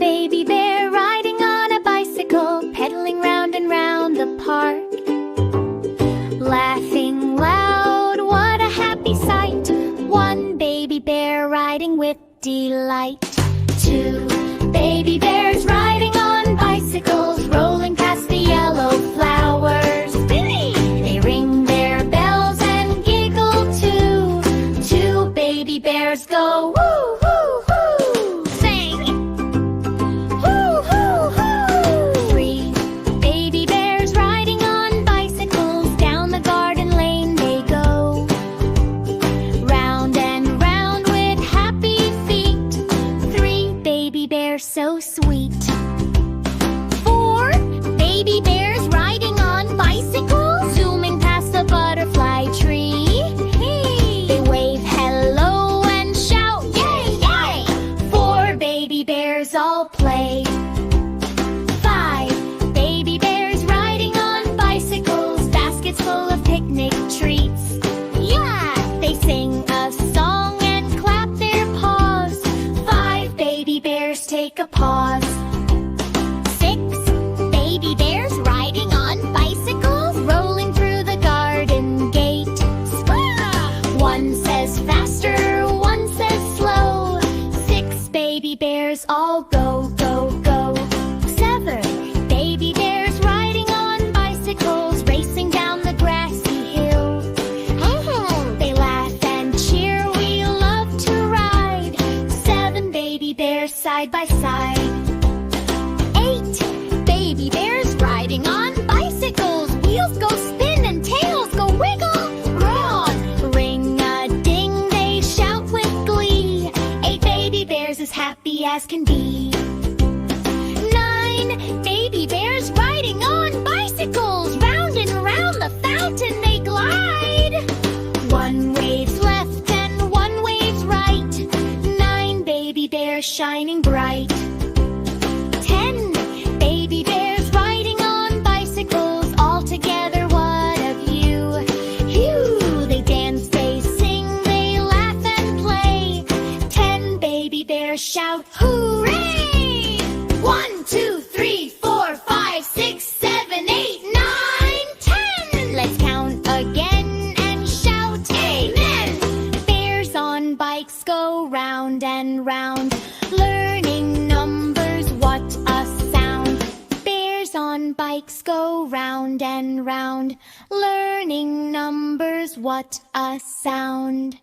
baby bear riding on a bicycle, pedaling round and round the park. Laughing loud, what a happy sight. One baby bear riding with delight. Two baby bears riding on bicycles, rolling past the yellow flowers. They ring their bells and giggle too. Two baby bears go woo hoo hoo. Sing woo hoo hoo. Three baby bears riding on bicycles, down the garden lane they go. Round and round with happy feet. Three baby bears so sweet. Four baby bears riding on bicycles, zooming past the butterfly tree. They wave hello and shout yay, yay. Four baby bears all play. Five baby bears riding on bicycles, baskets full of picnic treats. Yeah, they sing a song and clap their paws. Five baby bears take a pause. Six baby bears riding on bicycles, rolling through the garden gate. One says faster, one says slow. Six baby bears all go, go, go. Seven baby bears riding on bicycles, racing down the grassy hill. They laugh and cheer, we love to ride. Seven baby bears side by side. Eight baby bears riding on bicycles, wheels go spin and tails go wiggle. Wrong! Ring-a-ding, they shout with glee. Eight baby bears as happy as can be. Nine baby bears riding on bicycles, round and round the fountain they glide. One waves left and one waves right. Nine baby bears shining bright. 10 baby bears riding on bicycles, all together what a view. Phew, they dance, they sing, they laugh and play. 10 baby bears shout hooray! 1, 2, 3, 4, 5, 6, 7, 8, 9, 10. Let's count again and shout amen. Bears on bikes go round and round, learning numbers, what a sound. Bears on bikes go round and round, learning numbers, what a sound.